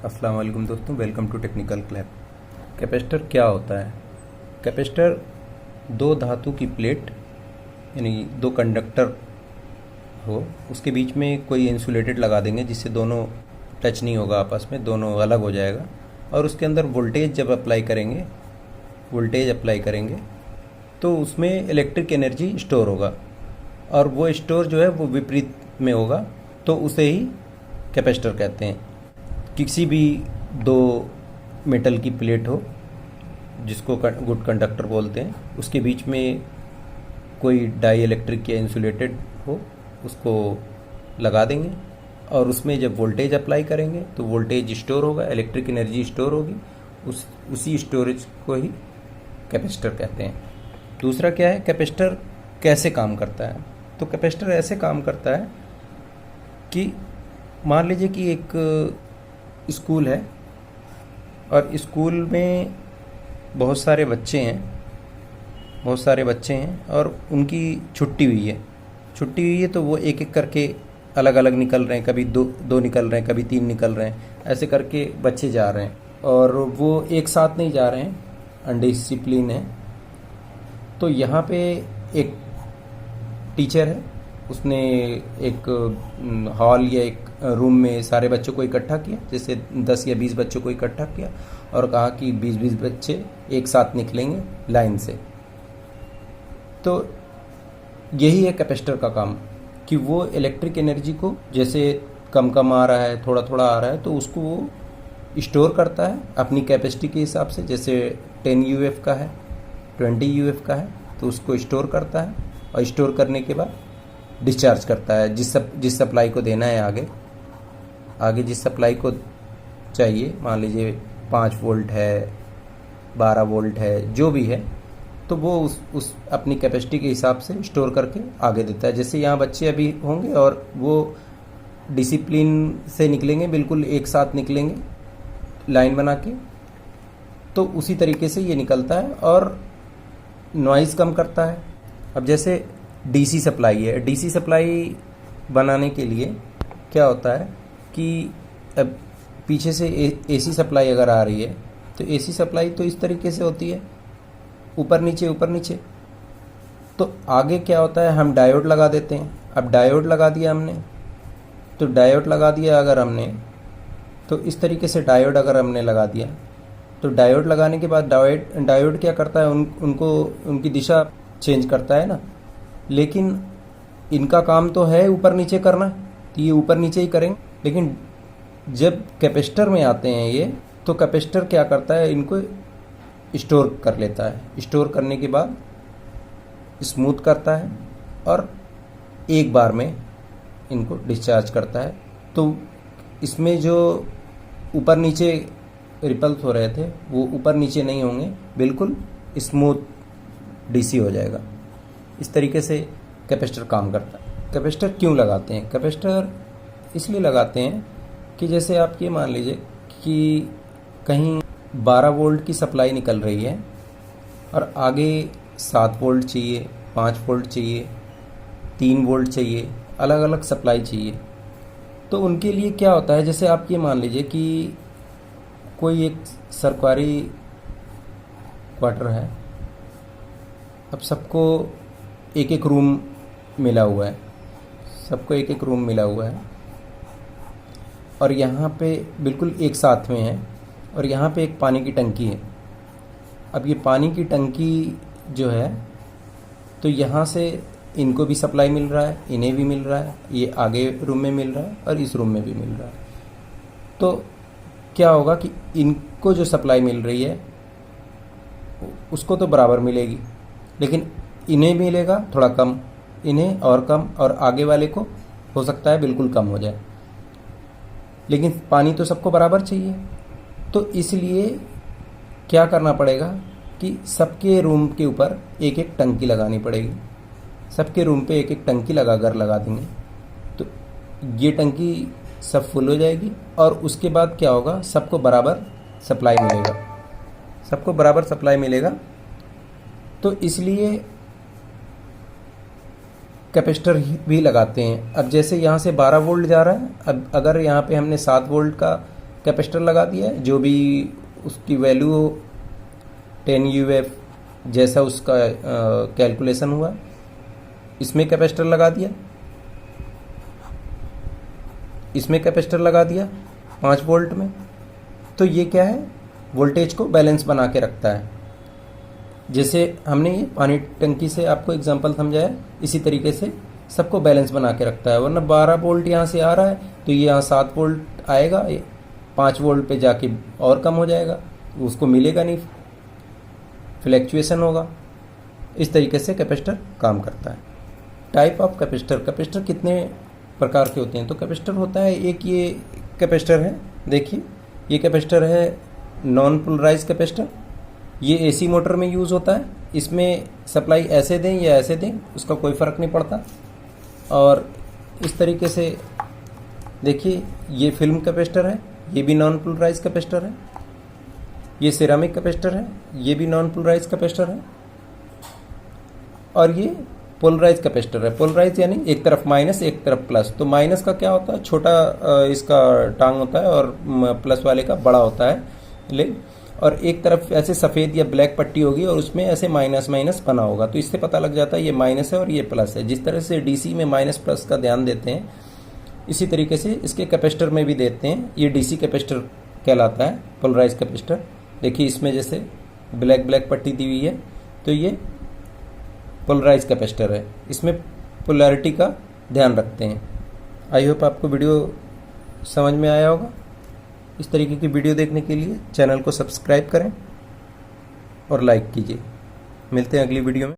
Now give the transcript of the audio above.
अस्सलाम वालेकुम दोस्तों, welcome to technical club. Capacitor क्या होता है? कैपेसिटर दो धातु की प्लेट यानी दो कंडक्टर हो, उसके बीच में कोई इंसुलेटेड लगा देंगे जिससे दोनों टच नहीं होगा आपस में, दोनों अलग हो जाएगा। और उसके अंदर वोल्टेज जब अप्लाई करेंगे तो उसमें इलेक्ट्रिक एनर्जी स्टोर होगा, और वो स्टोर जो है वो विपरीत में होगा, तो उसे ही कैपेसिटर कहते हैं। किसी भी दो मेटल की प्लेट हो जिसको गुड कंडक्टर बोलते हैं, उसके बीच में कोई डाई इलेक्ट्रिक या इंसुलेटेड हो, उसको लगा देंगे और उसमें जब वोल्टेज अप्लाई करेंगे तो वोल्टेज स्टोर होगा, इलेक्ट्रिक एनर्जी स्टोर होगी। उसी स्टोरेज को ही कैपेसिटर कहते हैं। दूसरा क्या है, कैपेसिटर कैसे काम करता है? तो कैपेसिटर ऐसे काम करता है कि मान लीजिए कि एक स्कूल है और स्कूल में बहुत सारे बच्चे हैं और उनकी छुट्टी हुई है तो वो एक एक करके अलग अलग निकल रहे हैं, कभी दो निकल रहे हैं, कभी तीन निकल रहे हैं, ऐसे करके बच्चे जा रहे हैं और वो एक साथ नहीं जा रहे हैं, अनडिसिप्लिन है। तो यहाँ पे एक टीचर है, उसने एक हॉल या एक रूम में सारे बच्चों को इकट्ठा किया, जैसे 10 या 20 बच्चों को इकट्ठा किया और कहा कि 20-20 बच्चे एक साथ निकलेंगे लाइन से। तो यही है कैपेसिटर का काम, कि वो इलेक्ट्रिक एनर्जी को जैसे कम कम आ रहा है, थोड़ा थोड़ा आ रहा है, तो उसको वो स्टोर करता है अपनी कैपेसिटी के हिसाब से। जैसे 10 यूएफ का है, 20 यूएफ का है, तो उसको स्टोर करता है और स्टोर करने के बाद डिस्चार्ज करता है जिस सप्लाई को देना है। आगे जिस सप्लाई को चाहिए, मान लीजिए 5 वोल्ट है, 12 वोल्ट है, जो भी है, तो वो उस अपनी कैपेसिटी के हिसाब से स्टोर करके आगे देता है। जैसे यहाँ बच्चे अभी होंगे और वो डिसिप्लिन से निकलेंगे, बिल्कुल एक साथ निकलेंगे लाइन बना के, तो उसी तरीके से ये निकलता है और नॉइज़ कम करता है। अब जैसे डीसी सप्लाई है, डीसी सप्लाई बनाने के लिए क्या होता है कि अब पीछे से एसी सप्लाई अगर आ रही है तो एसी सप्लाई तो इस तरीके से होती है, ऊपर नीचे। तो आगे क्या होता है, हम डायोड लगा देते हैं। अब डायोड लगा दिया हमने, तो डायोड लगा दिया अगर हमने, तो इस तरीके से डायोड अगर हमने लगा दिया, तो डायोड लगाने के बाद डायोड क्या करता है, उनकी दिशा चेंज करता है ना। लेकिन इनका काम तो है ऊपर नीचे करना, तो ये ऊपर नीचे ही करेंगे। लेकिन जब कैपेसिटर में आते हैं ये, तो कैपेसिटर क्या करता है, इनको स्टोर कर लेता है। स्टोर करने के बाद स्मूथ करता है और एक बार में इनको डिस्चार्ज करता है। तो इसमें जो ऊपर नीचे रिपल्स हो रहे थे वो ऊपर नीचे नहीं होंगे, बिल्कुल स्मूथ डीसी हो जाएगा। इस तरीके से कैपेसिटर काम करता है। कैपेसिटर क्यों लगाते हैं? कैपेसिटर इसलिए लगाते हैं कि जैसे आप ये मान लीजिए कि कहीं 12 वोल्ट की सप्लाई निकल रही है और आगे 7 वोल्ट चाहिए, 5 वोल्ट चाहिए, 3 वोल्ट चाहिए, अलग अलग सप्लाई चाहिए। तो उनके लिए क्या होता है, जैसे आप ये मान लीजिए कि कोई एक सरकारी क्वार्टर है, अब सबको एक एक रूम मिला हुआ है, और यहाँ पे बिल्कुल एक साथ में है, और यहाँ पे एक पानी की टंकी है। अब ये पानी की टंकी जो है, तो यहाँ से इनको भी सप्लाई मिल रहा है, इन्हें भी मिल रहा है, ये आगे रूम में मिल रहा है और इस रूम में भी मिल रहा है। तो क्या होगा कि इनको जो सप्लाई मिल रही है उसको तो बराबर मिलेगी, लेकिन इन्हें मिलेगा थोड़ा कम, इन्हें और कम, और आगे वाले को हो सकता है बिल्कुल कम हो जाए। लेकिन पानी तो सबको बराबर चाहिए, तो इसलिए क्या करना पड़ेगा कि सबके रूम के ऊपर एक एक टंकी लगानी पड़ेगी। सबके रूम पे एक एक टंकी लगा देंगे, तो ये टंकी सब फुल हो जाएगी और उसके बाद क्या होगा, सबको बराबर सप्लाई मिलेगा। तो इसलिए कैपेसिटर भी लगाते हैं। अब जैसे यहाँ से 12 वोल्ट जा रहा है, अब अगर यहाँ पे हमने 7 वोल्ट का कैपेसिटर लगा दिया है, जो भी उसकी वैल्यू 10 UF जैसा उसका कैलकुलेशन हुआ, इसमें कैपेसिटर लगा दिया, इसमें कैपेसिटर लगा दिया 5 वोल्ट में। तो ये क्या है, वोल्टेज को बैलेंस बना के रखता है। जैसे हमने ये पानी टंकी से आपको एग्जांपल समझाया, इसी तरीके से सबको बैलेंस बना के रखता है। वरना 12 वोल्ट यहाँ से आ रहा है तो ये यहाँ 7 वोल्ट आएगा, 5 वोल्ट पे जाके और कम हो जाएगा, उसको मिलेगा नहीं, फ्लैक्चुएशन होगा। इस तरीके से कैपेसिटर काम करता है। टाइप ऑफ कैपेसिटर, कैपेसिटर कितने प्रकार के होते हैं? तो कैपेसिटर होता है, एक ये कैपेसिटर है, देखिए ये कैपेसिटर है नॉन पोलराइज कैपेसिटर। ये AC मोटर में यूज़ होता है। इसमें सप्लाई ऐसे दें या ऐसे दें उसका कोई फ़र्क नहीं पड़ता। और इस तरीके से देखिए ये फिल्म कैपेसिटर है, ये भी नॉन पोलराइज कैपेसिटर है। ये सिरेमिक कैपेसिटर है, ये भी नॉन पोलराइज कैपेसिटर है। और ये पोलराइज कैपेसिटर है। पोलराइज यानी एक तरफ माइनस एक तरफ प्लस। तो माइनस का क्या होता है, छोटा इसका टांग होता है, और प्लस वाले का बड़ा होता है ले। और एक तरफ ऐसे सफ़ेद या ब्लैक पट्टी होगी और उसमें ऐसे माइनस माइनस बना होगा, तो इससे पता लग जाता है ये माइनस है और ये प्लस है। जिस तरह से DC में माइनस प्लस का ध्यान देते हैं, इसी तरीके से इसके कैपेसिटर में भी देते हैं। ये DC कैपेसिटर कहलाता है, पोलराइज कैपेसिटर। देखिए इसमें जैसे ब्लैक ब्लैक पट्टी दी हुई है, तो ये पोलराइज कैपेसिटर है। इसमें पोलैरिटी का ध्यान रखते हैं। आई होप आपको वीडियो समझ में आया होगा। इस तरीके की वीडियो देखने के लिए चैनल को सब्सक्राइब करें और लाइक कीजिए। मिलते हैं अगली वीडियो में।